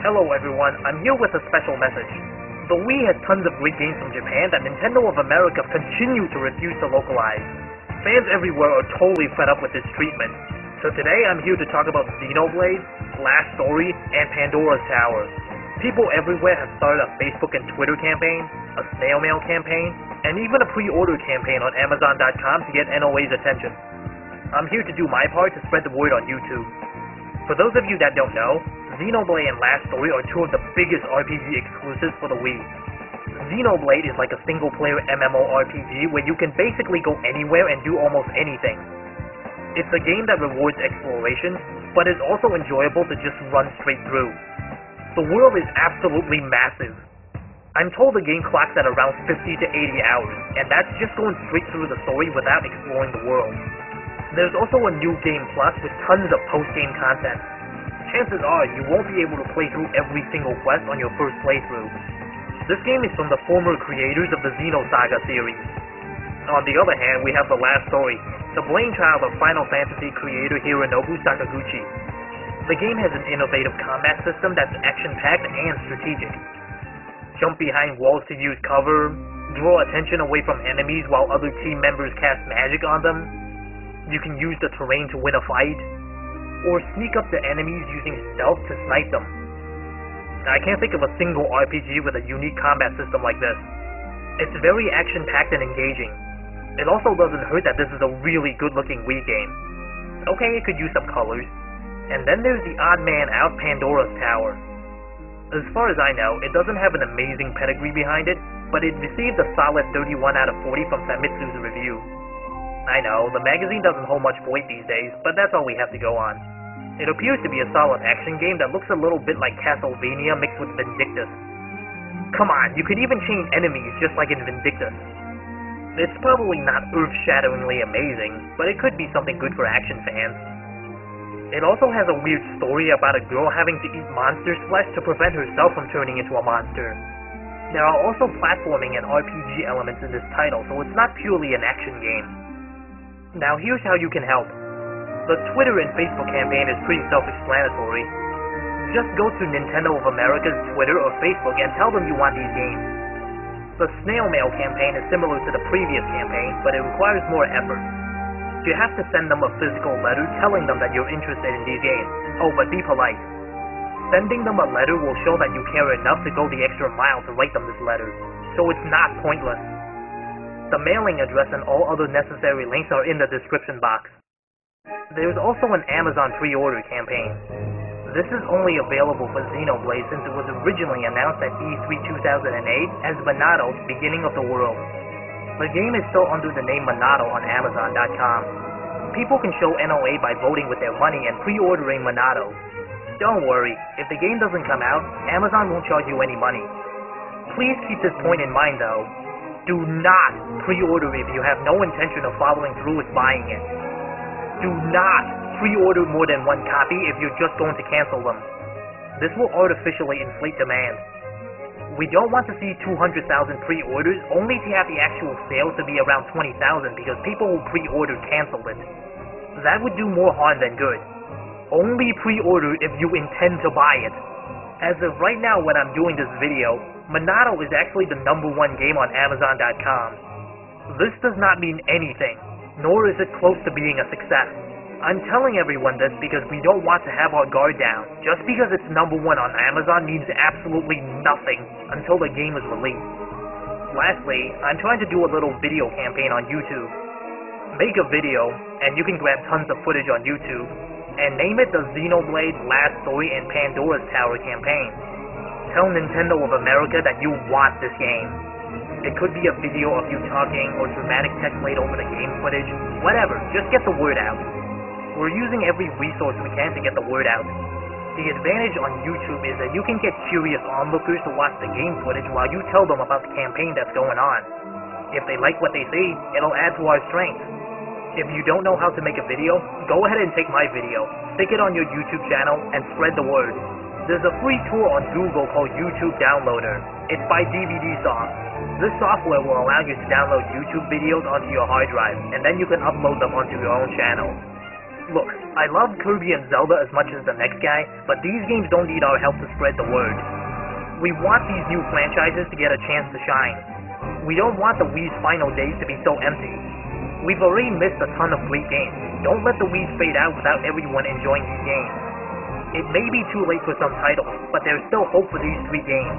Hello everyone, I'm here with a special message. The Wii has tons of great games from Japan that Nintendo of America continue to refuse to localize. Fans everywhere are totally fed up with this treatment. So today I'm here to talk about Xenoblade, Last Story, and Pandora's Tower. People everywhere have started a Facebook and Twitter campaign, a snail mail campaign, and even a pre-order campaign on Amazon.com to get NOA's attention. I'm here to do my part to spread the word on YouTube. For those of you that don't know, Xenoblade and Last Story are two of the biggest RPG exclusives for the Wii. Xenoblade is like a single-player MMORPG where you can basically go anywhere and do almost anything. It's a game that rewards exploration, but is also enjoyable to just run straight through. The world is absolutely massive. I'm told the game clocks at around 50 to 80 hours, and that's just going straight through the story without exploring the world. There's also a new game plus with tons of post-game content. Chances are you won't be able to play through every single quest on your first playthrough. This game is from the former creators of the Xenosaga series. On the other hand, we have The Last Story, the brainchild of Final Fantasy creator Hironobu Sakaguchi. The game has an innovative combat system that's action-packed and strategic. Jump behind walls to use cover, draw attention away from enemies while other team members cast magic on them. You can use the terrain to win a fight, or sneak up to enemies using stealth to snipe them. I can't think of a single RPG with a unique combat system like this. It's very action-packed and engaging. It also doesn't hurt that this is a really good-looking Wii game. Okay, it could use some colors. And then there's the odd man out Pandora's Tower. As far as I know, it doesn't have an amazing pedigree behind it, but it received a solid 31 out of 40 from Famitsu's review. I know, the magazine doesn't hold much weight these days, but that's all we have to go on. It appears to be a solid action game that looks a little bit like Castlevania mixed with Vindictus. Come on, you could even change enemies just like in Vindictus. It's probably not earth-shatteringly amazing, but it could be something good for action fans. It also has a weird story about a girl having to eat monster's flesh to prevent herself from turning into a monster. There are also platforming and RPG elements in this title, so it's not purely an action game. Now here's how you can help. The Twitter and Facebook campaign is pretty self-explanatory. Just go to Nintendo of America's Twitter or Facebook and tell them you want these games. The snail mail campaign is similar to the previous campaign, but it requires more effort. You have to send them a physical letter telling them that you're interested in these games. Oh, but be polite. Sending them a letter will show that you care enough to go the extra mile to write them this letter, so it's not pointless. The mailing address and all other necessary links are in the description box. There's also an Amazon pre-order campaign. This is only available for Xenoblade since it was originally announced at E3 2008 as Monado, Beginning of the World. The game is still under the name Monado on Amazon.com. People can show NOA by voting with their money and pre-ordering Monado. Don't worry, if the game doesn't come out, Amazon won't charge you any money. Please keep this point in mind though. Do not pre-order if you have no intention of following through with buying it. Do not pre-order more than one copy if you're just going to cancel them. This will artificially inflate demand. We don't want to see 200,000 pre-orders only to have the actual sales to be around 20,000 because people who pre-ordered canceled it. That would do more harm than good. Only pre-order if you intend to buy it. As of right now when I'm doing this video, Monado is actually the #1 game on Amazon.com. This does not mean anything, nor is it close to being a success. I'm telling everyone this because we don't want to have our guard down. Just because it's #1 on Amazon means absolutely nothing until the game is released. Lastly, I'm trying to do a little video campaign on YouTube. Make a video, and you can grab tons of footage on YouTube, and name it the Xenoblade, Last Story, and Pandora's Tower campaign. Tell Nintendo of America that you want this game. It could be a video of you talking or dramatic text laid over the game footage. Whatever, just get the word out. We're using every resource we can to get the word out. The advantage on YouTube is that you can get curious onlookers to watch the game footage while you tell them about the campaign that's going on. If they like what they see, it'll add to our strength. If you don't know how to make a video, go ahead and take my video, stick it on your YouTube channel, and spread the word. There's a free tool on Google called YouTube Downloader. It's by DVDsoft. This software will allow you to download YouTube videos onto your hard drive, and then you can upload them onto your own channel. Look, I love Kirby and Zelda as much as the next guy, but these games don't need our help to spread the word. We want these new franchises to get a chance to shine. We don't want the Wii's final days to be so empty. We've already missed a ton of great games. Don't let the Wii's fade out without everyone enjoying these games. It may be too late for some titles, but there's still hope for these 3 games.